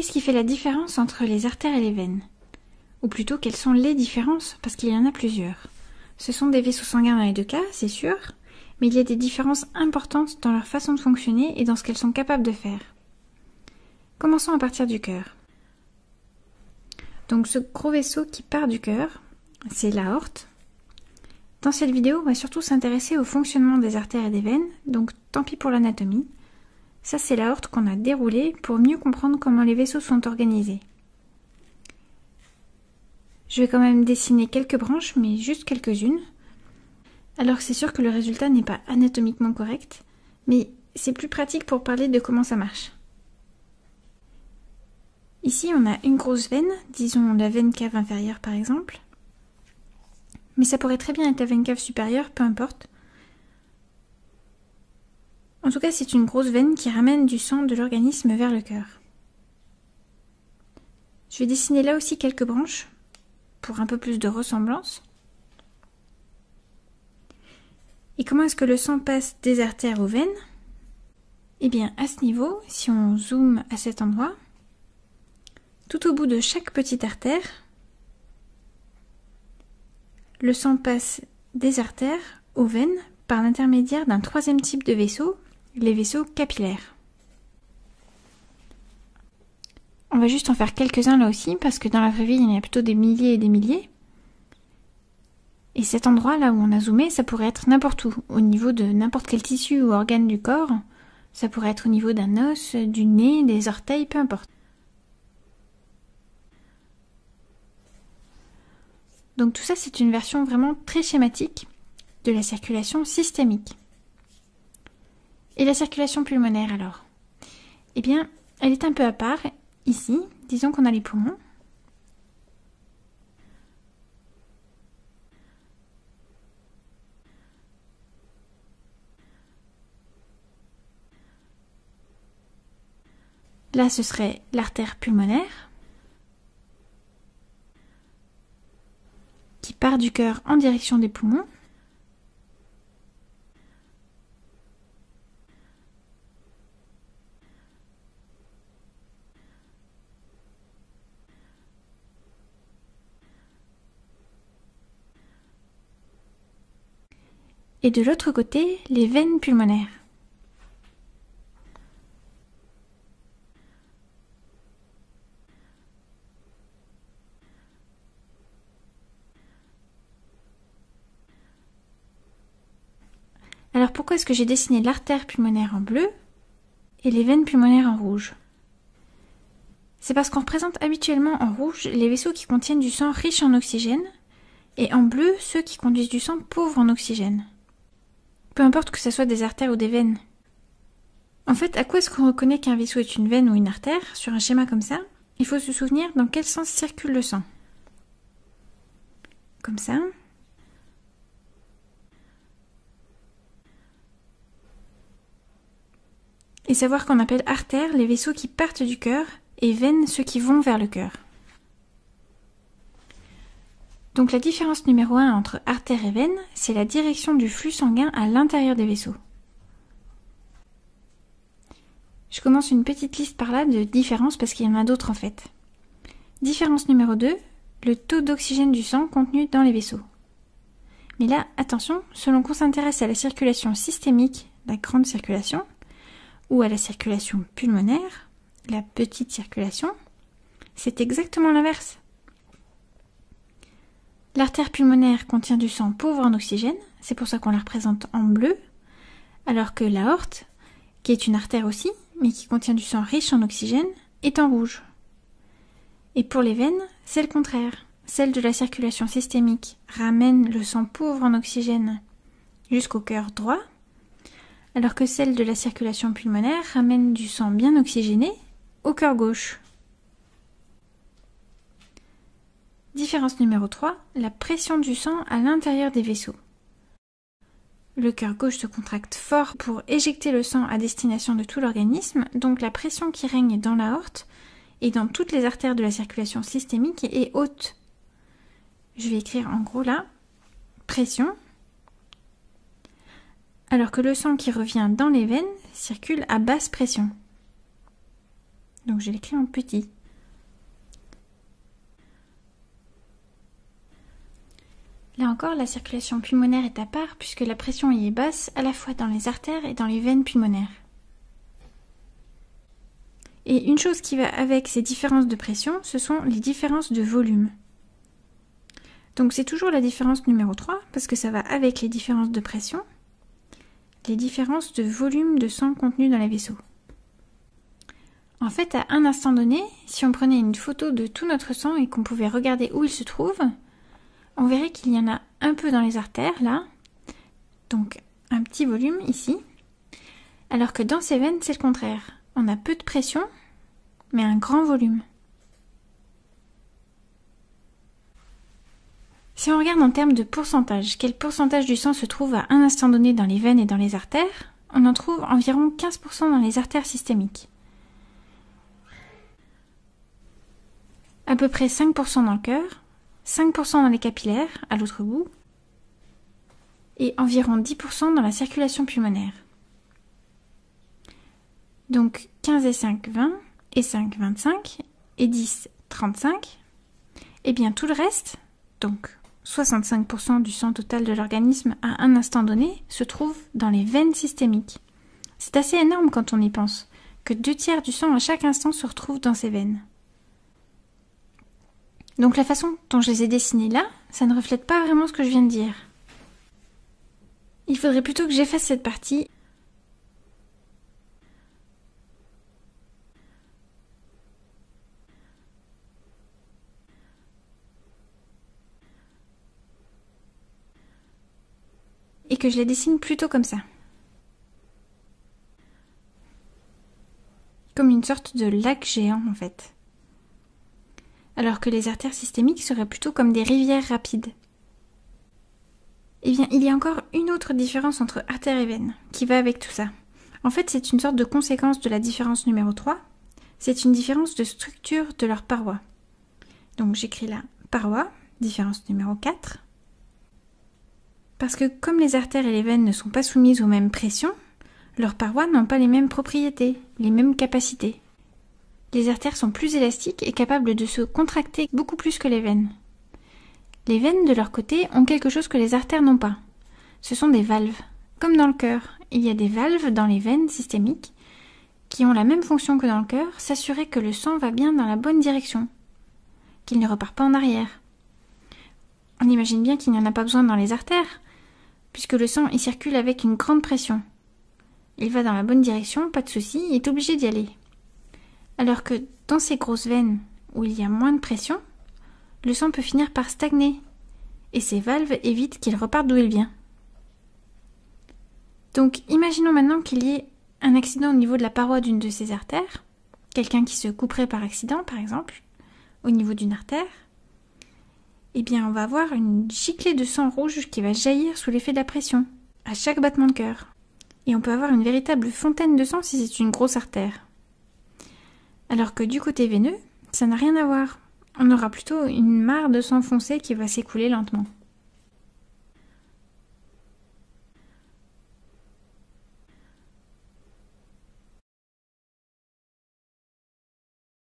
Qu'est-ce qui fait la différence entre les artères et les veines? Ou plutôt, quelles sont les différences? Parce qu'il y en a plusieurs. Ce sont des vaisseaux sanguins dans les deux cas, c'est sûr, mais il y a des différences importantes dans leur façon de fonctionner et dans ce qu'elles sont capables de faire. Commençons à partir du cœur. Donc ce gros vaisseau qui part du cœur, c'est l'aorte. Dans cette vidéo, on va surtout s'intéresser au fonctionnement des artères et des veines, donc tant pis pour l'anatomie. Ça, c'est l'aorte qu'on a déroulée pour mieux comprendre comment les vaisseaux sont organisés. Je vais quand même dessiner quelques branches, mais juste quelques-unes. Alors c'est sûr que le résultat n'est pas anatomiquement correct, mais c'est plus pratique pour parler de comment ça marche. Ici, on a une grosse veine, disons la veine cave inférieure par exemple. Mais ça pourrait très bien être la veine cave supérieure, peu importe. En tout cas, c'est une grosse veine qui ramène du sang de l'organisme vers le cœur. Je vais dessiner là aussi quelques branches, pour un peu plus de ressemblance. Et comment est-ce que le sang passe des artères aux veines? Eh bien, à ce niveau, si on zoome à cet endroit, tout au bout de chaque petite artère, le sang passe des artères aux veines par l'intermédiaire d'un troisième type de vaisseau, les vaisseaux capillaires. On va juste en faire quelques-uns là aussi, parce que dans la vraie vie, il y en a plutôt des milliers et des milliers. Et cet endroit là où on a zoomé, ça pourrait être n'importe où, au niveau de n'importe quel tissu ou organe du corps. Ça pourrait être au niveau d'un os, du nez, des orteils, peu importe. Donc tout ça, c'est une version vraiment très schématique de la circulation systémique. Et la circulation pulmonaire alors? Eh bien, elle est un peu à part. Ici, disons qu'on a les poumons. Là, ce serait l'artère pulmonaire qui part du cœur en direction des poumons. Et de l'autre côté, les veines pulmonaires. Alors pourquoi est-ce que j'ai dessiné l'artère pulmonaire en bleu et les veines pulmonaires en rouge? C'est parce qu'on représente habituellement en rouge les vaisseaux qui contiennent du sang riche en oxygène et en bleu ceux qui conduisent du sang pauvre en oxygène. Peu importe que ce soit des artères ou des veines. En fait, à quoi est-ce qu'on reconnaît qu'un vaisseau est une veine ou une artère sur un schéma comme ça? Il faut se souvenir dans quel sens circule le sang. Comme ça. Et savoir qu'on appelle artères les vaisseaux qui partent du cœur et veines ceux qui vont vers le cœur. Donc la différence numéro 1 entre artère et veine, c'est la direction du flux sanguin à l'intérieur des vaisseaux. Je commence une petite liste par là de différences parce qu'il y en a d'autres en fait. Différence numéro 2, le taux d'oxygène du sang contenu dans les vaisseaux. Mais là, attention, selon qu'on s'intéresse à la circulation systémique, la grande circulation, ou à la circulation pulmonaire, la petite circulation, c'est exactement l'inverse. L'artère pulmonaire contient du sang pauvre en oxygène, c'est pour ça qu'on la représente en bleu, alors que l'aorte, qui est une artère aussi, mais qui contient du sang riche en oxygène, est en rouge. Et pour les veines, c'est le contraire. Celle de la circulation systémique ramène le sang pauvre en oxygène jusqu'au cœur droit, alors que celle de la circulation pulmonaire ramène du sang bien oxygéné au cœur gauche. Différence numéro 3, la pression du sang à l'intérieur des vaisseaux. Le cœur gauche se contracte fort pour éjecter le sang à destination de tout l'organisme, donc la pression qui règne dans l'aorte et dans toutes les artères de la circulation systémique est haute. Je vais écrire en gros là, pression, alors que le sang qui revient dans les veines circule à basse pression. Donc je l'écris en petit. encore, la circulation pulmonaire est à part puisque la pression y est basse à la fois dans les artères et dans les veines pulmonaires. Et une chose qui va avec ces différences de pression, ce sont les différences de volume. Donc c'est toujours la différence numéro 3 parce que ça va avec les différences de pression, les différences de volume de sang contenu dans les vaisseaux. En fait, à un instant donné, si on prenait une photo de tout notre sang et qu'on pouvait regarder où il se trouve, on verrait qu'il y en a un peu dans les artères, là, donc un petit volume ici, alors que dans ces veines, c'est le contraire. On a peu de pression, mais un grand volume. Si on regarde en termes de pourcentage, quel pourcentage du sang se trouve à un instant donné dans les veines et dans les artères, on en trouve environ 15% dans les artères systémiques. À peu près 5% dans le cœur, 5% dans les capillaires, à l'autre bout, et environ 10% dans la circulation pulmonaire. Donc 15 et 5, 20, et 5, 25, et 10, 35. Et bien tout le reste, donc 65% du sang total de l'organisme à un instant donné, se trouve dans les veines systémiques. C'est assez énorme quand on y pense, que 2/3 du sang à chaque instant se retrouve dans ces veines. Donc la façon dont je les ai dessinés là, ça ne reflète pas vraiment ce que je viens de dire. Il faudrait plutôt que j'efface cette partie. Et que je les dessine plutôt comme ça. Comme une sorte de lac géant en fait. Alors que les artères systémiques seraient plutôt comme des rivières rapides. Eh bien, il y a encore une autre différence entre artères et veines, qui va avec tout ça. En fait, c'est une sorte de conséquence de la différence numéro 3. C'est une différence de structure de leurs parois. Donc j'écris là, paroi, différence numéro 4. Parce que comme les artères et les veines ne sont pas soumises aux mêmes pressions, leurs parois n'ont pas les mêmes propriétés, les mêmes capacités. Les artères sont plus élastiques et capables de se contracter beaucoup plus que les veines. Les veines, de leur côté, ont quelque chose que les artères n'ont pas. Ce sont des valves. Comme dans le cœur, il y a des valves dans les veines systémiques qui ont la même fonction que dans le cœur, s'assurer que le sang va bien dans la bonne direction, qu'il ne repart pas en arrière. On imagine bien qu'il n'y en a pas besoin dans les artères, puisque le sang y circule avec une grande pression. Il va dans la bonne direction, pas de souci, il est obligé d'y aller. Alors que dans ces grosses veines, où il y a moins de pression, le sang peut finir par stagner, et ces valves évitent qu'il reparte d'où il vient. Donc imaginons maintenant qu'il y ait un accident au niveau de la paroi d'une de ces artères, quelqu'un qui se couperait par accident par exemple, au niveau d'une artère. Eh bien on va avoir une giclée de sang rouge qui va jaillir sous l'effet de la pression, à chaque battement de cœur. Et on peut avoir une véritable fontaine de sang si c'est une grosse artère. Alors que du côté veineux, ça n'a rien à voir. On aura plutôt une mare de sang foncé qui va s'écouler lentement.